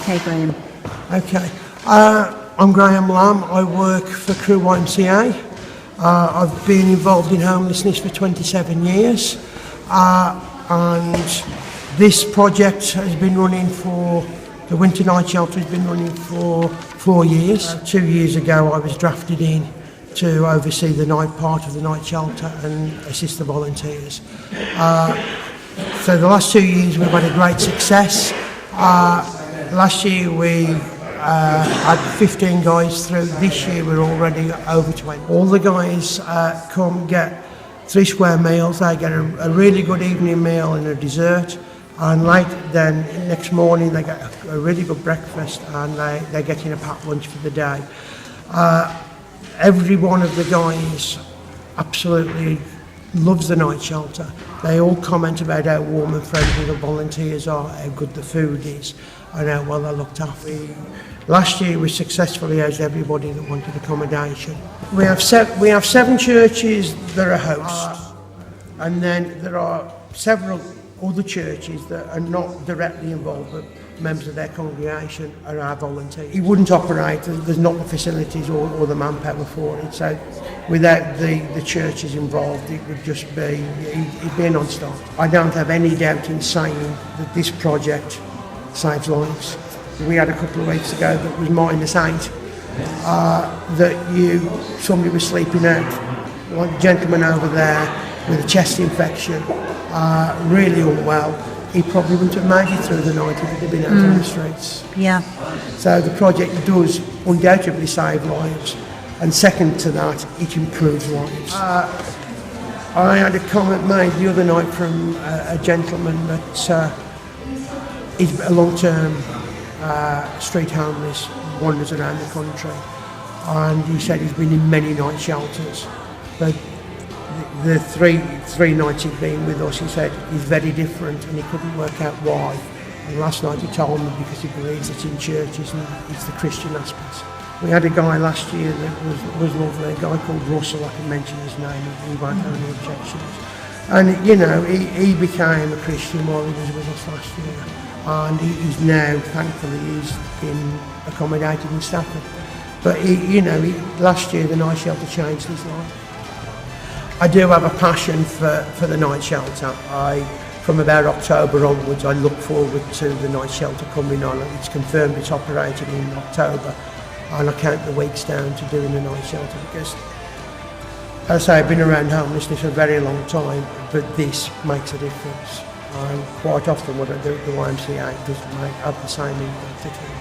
Okay, Graham. Okay. I'm Graham Lamb. I work for Crewe YMCA. I've been involved in homelessness for 27 years. And this project has been running for, the winter night shelter has been running for 4 years. 2 years ago I was drafted in to oversee the night part of the night shelter and assist the volunteers. So the last 2 years we've had a great success. Last year we had 15 guys through. This year we're already over 20. All the guys come get 3 square meals. They get a really good evening meal and a dessert, and then next morning they get a really good breakfast, and they're getting a packed lunch for the day. Every one of the guys absolutely loves the night shelter. They all comment about how warm and friendly the volunteers are, how good the food is, and how well they're looked after. Last year we successfully housed everybody that wanted accommodation. We have 7 churches that are hosts, and then there are several other churches that are not directly involved, but members of their congregation are our volunteers. It wouldn't operate, there's not the facilities or the manpower for it, so without the churches involved it would just be, it'd be a non-stop. I don't have any doubt in saying that this project saves lives. We had a couple of weeks ago that was -8, that somebody was sleeping out, like a gentleman over there with a chest infection, really unwell. He probably wouldn't have made it through the night if he'd been out on the streets. Yeah. So the project does undoubtedly save lives, and second to that, it improves lives. I had a comment made the other night from a gentleman that is a long-term street homeless, wanders around the country, and he said he's been in many night shelters, but the three nights he'd been with us, he said he's very different and he couldn't work out why. And last night he told me because he believes it's in churches and it's the Christian aspect. We had a guy last year that was lovely, a guy called Russell, I can mention his name, he won't have any objections. And you know, he became a Christian while he was with us last year, and he's now, thankfully, he's been accommodated in Stafford. But last year the night shelter changed his life. I do have a passion for the night shelter. From about October onwards, I look forward to the night shelter coming on. It's confirmed it's operating in October, and I count the weeks down to doing the night shelter because, as I say, I've been around homelessness for a very long time, but this makes a difference. And quite often what I do at the YMCA doesn't have the same impact at all.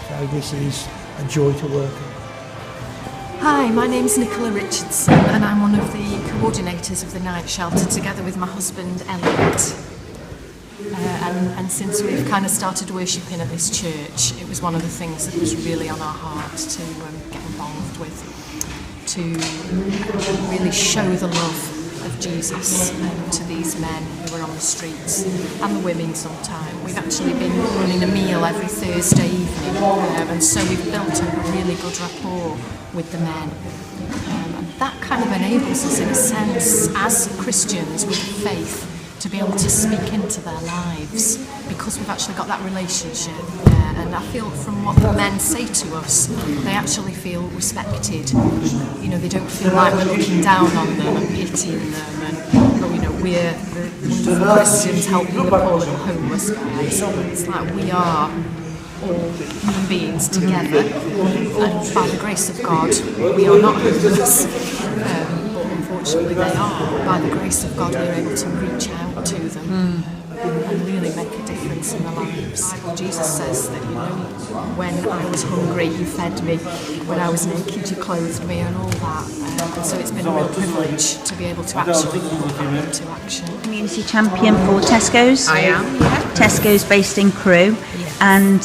So this is a joy to work on. Hi, my name's Nicola Richardson and I'm one of the coordinators of the night shelter together with my husband Elliot. And since we've kind of started worshipping at this church, it was one of the things that was really on our heart to get involved with, to really show the love of Jesus to these men who were on the streets, and the women sometimes. We've actually been running a meal every Thursday evening, and so we've built up a really good rapport with the men. And that kind of enables us, in a sense, as Christians with faith, to be able to speak into their lives, because we've actually got that relationship. And I feel from what the men say to us, they actually feel respected. You know, they don't feel like we're looking down on them and pitying them, and we're the wonderful Christians helping the poor little homeless guys. It's like we are all human beings together, and by the grace of God we are not homeless, but unfortunately they are. By the grace of God we're able to reach out to them and really make a difference in their lives. Jesus says that, when I was hungry you fed me, when I was naked you clothed me, and all that, and so it's been a real privilege to be able to actually put that into action. Community champion for Tesco's. I am, yeah. Tesco's based in Crewe. Yes. And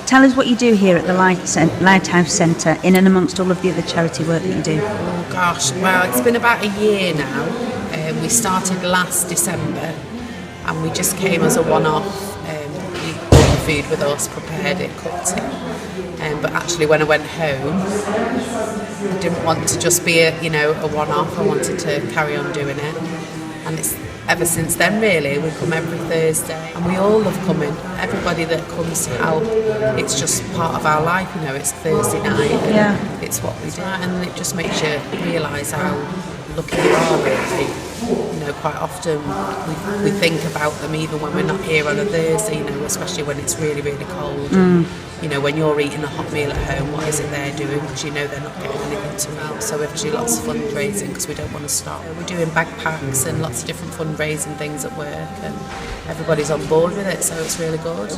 tell us what you do here at the Lighthouse Centre, in and amongst all of the other charity work that you do. Oh gosh, well it's been about a year now. We started last December and we just came as a one-off. We bought the food with us, prepared it, cooked it. But actually when I went home, I didn't want to just be a one-off, I wanted to carry on doing it. And it's ever since then, really. We come every Thursday, and we all love coming. Everybody that comes to help, it's just part of our life, you know. It's Thursday night, and Yeah. it's what we do, and it just makes you realise how lucky you are, really. You know, quite often we think about them even when we're not here on a Thursday, you know, especially when it's really, really cold. You know, when you're eating a hot meal at home, what is it they're doing? Because you know they're not getting anything to eat. So we have to do lots of fundraising because we don't want to stop. We're doing backpacks and lots of different fundraising things at work, and everybody's on board with it, so it's really good.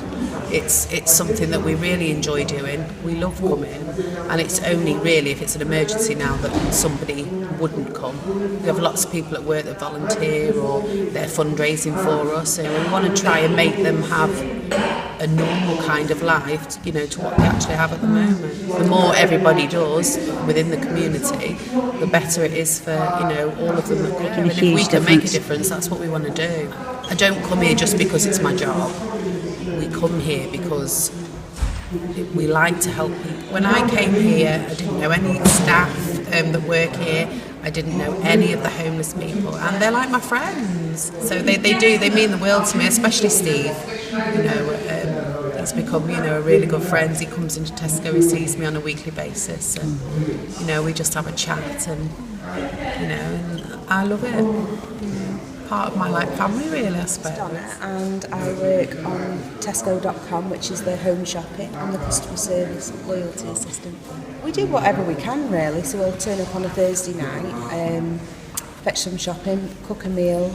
It's something that we really enjoy doing. We love coming, and it's only really if it's an emergency now that somebody wouldn't come. We have lots of people at work that volunteer or they're fundraising for us, so we want to try and make them have a normal kind of life, you know, to what they actually have at the moment. The more everybody does within the community, the better it is for, you know, all of them that come. And if we can make a difference, that's what we want to do. I don't come here just because it's my job. We come here because we like to help people. When I came here, I didn't know any staff that work here. I didn't know any of the homeless people, and they're like my friends. So they mean the world to me, especially Steve. You know, he's become, you know, a really good friend. He comes into Tesco, he sees me on a weekly basis, and you know, we just have a chat, and you know, and I love it. You know, part of my like family, really, I suppose. And I work on Tesco.com, which is the home shopping. I'm the customer service loyalty assistant. We do whatever we can, really. So we'll turn up on a Thursday night, fetch some shopping, cook a meal,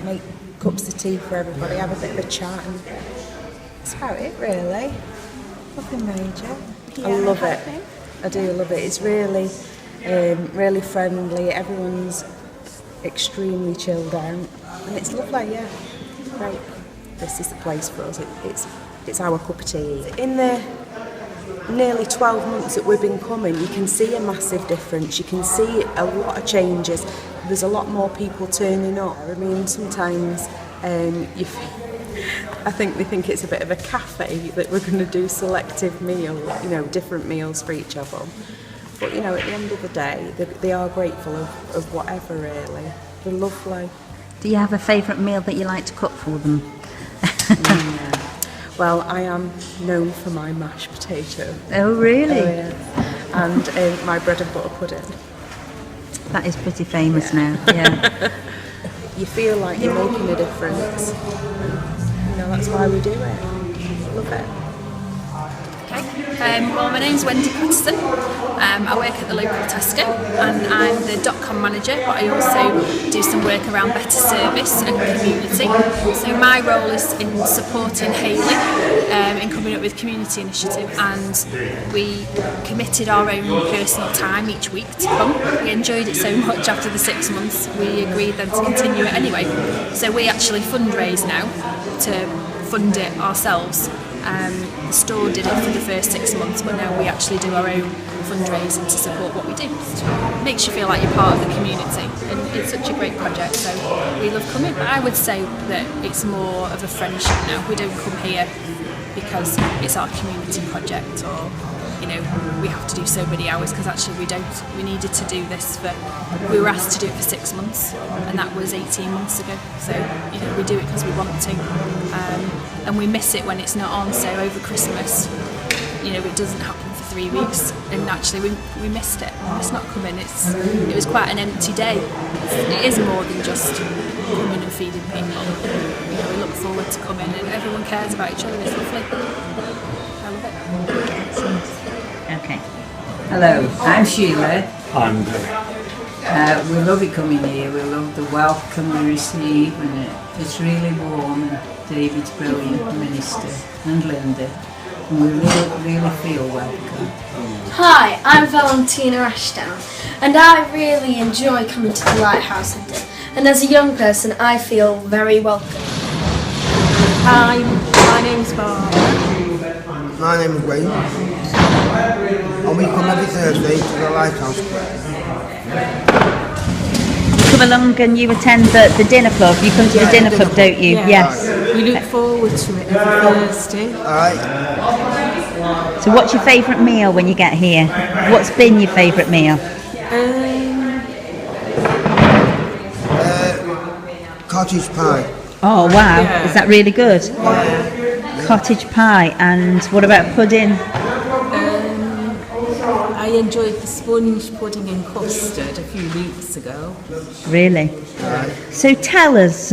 make cups of tea for everybody, have a bit of a chat, and that's about it, really. Nothing major. I love it. I do love it. It's really, really friendly. Everyone's extremely chilled out, and it's lovely. Yeah, great. This is the place for us. It's our cup of tea. In the nearly 12 months that we've been coming, you can see a massive difference. You can see a lot of changes. There's a lot more people turning up. I mean, sometimes I think we think it's a bit of a cafe that we're going to do selective meals, you know, different meals for each of them. But, you know, at the end of the day, they are grateful of whatever, really. They're lovely. Do you have a favourite meal that you like to cook for them? Well, I am known for my mashed potato. Oh, really? Oh, yeah. And my bread and butter pudding. That is pretty famous now, yeah. You feel like you're making a difference. You know, that's why we do it. Love it. Okay, well, my name's Wendy Patterson. I work at the local Tesco, and I'm the .com manager, but I also do some work around better service and community. So my role is in supporting Hayley in coming up with community initiatives, and we committed our own personal time each week to come. We enjoyed it so much after the 6 months, we agreed then to continue it anyway. So we actually fundraise now to fund it ourselves. The store did it for the first 6 months, but now we actually do our own fundraising to support what we do. It makes you feel like you're part of the community, and it's such a great project, so we love coming. But I would say that it's more of a friendship now. We don't come here because it's our community project, or you know, we have to do so many hours, because actually we don't. We needed to do this we were asked to do it for 6 months, and that was 18 months ago. So, you know, we do it because we want to, and we miss it when it's not on. So over Christmas, you know, it doesn't happen for 3 weeks, and actually we missed it. It's not coming. It was quite an empty day. It is more than just coming and feeding people. You know, we look forward to coming, and everyone cares about each other. It's lovely. I love it. Okay. Hello, I'm Sheila. I'm Billy. We love it coming here. We love the welcome we receive, and it's really warm. And David's brilliant, the minister, and Linda, and we really feel welcome. Hi, I'm Valentina Ashdown, and I really enjoy coming to the Lighthouse Centre. And as a young person, I feel very welcome. Hi, my name's Barbara. My name is Wayne, and we come every Thursday to the Lighthouse. You come along and you attend the dinner club. You come to the dinner club, don't you? Yeah. Yes. We look forward to it every Thursday. Alright. So what's your favourite meal when you get here? What's been your favourite meal? cottage pie. Oh wow, is that really good? Cottage pie, and what about pudding? I enjoyed the sponge pudding and custard a few weeks ago. Really? So tell us,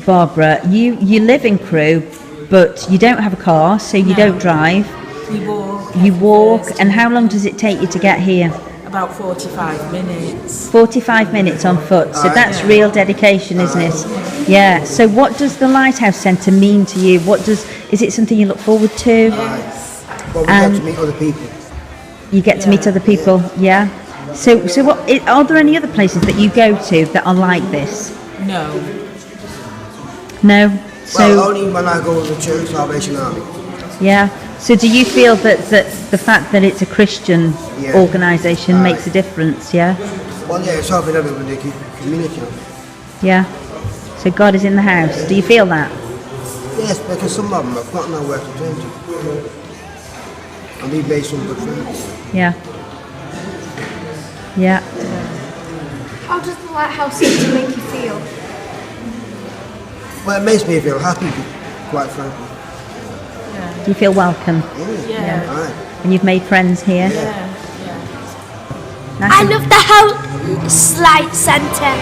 Barbara, you live in Crewe, but you don't have a car, so you don't drive. We walk. You walk, and how long does it take you to get here? About 45 minutes. 45 minutes on foot, so that's real dedication, isn't it? Yeah, so what does the Lighthouse Centre mean to you? Is it something you look forward to? Well, we get to meet other people. You get to meet other people, yeah? So what, are there any other places that you go to that are like this? No. No? Well, only when I go to the Church Salvation Army. Yeah. So do you feel that the fact that it's a Christian organisation makes a difference, yeah? Well, yeah, it's helping everybody keep communicating. Yeah. So God is in the house. Do you feel that? Yes, because some of them have got nowhere to turn to. And we've made some good friends. Yeah. Yeah. How does the Lighthouse Centre make you feel? Well, it makes me feel happy, quite frankly. Do you feel welcome? Yeah. Right. And you've made friends here? Yeah. I love the House Light Centre.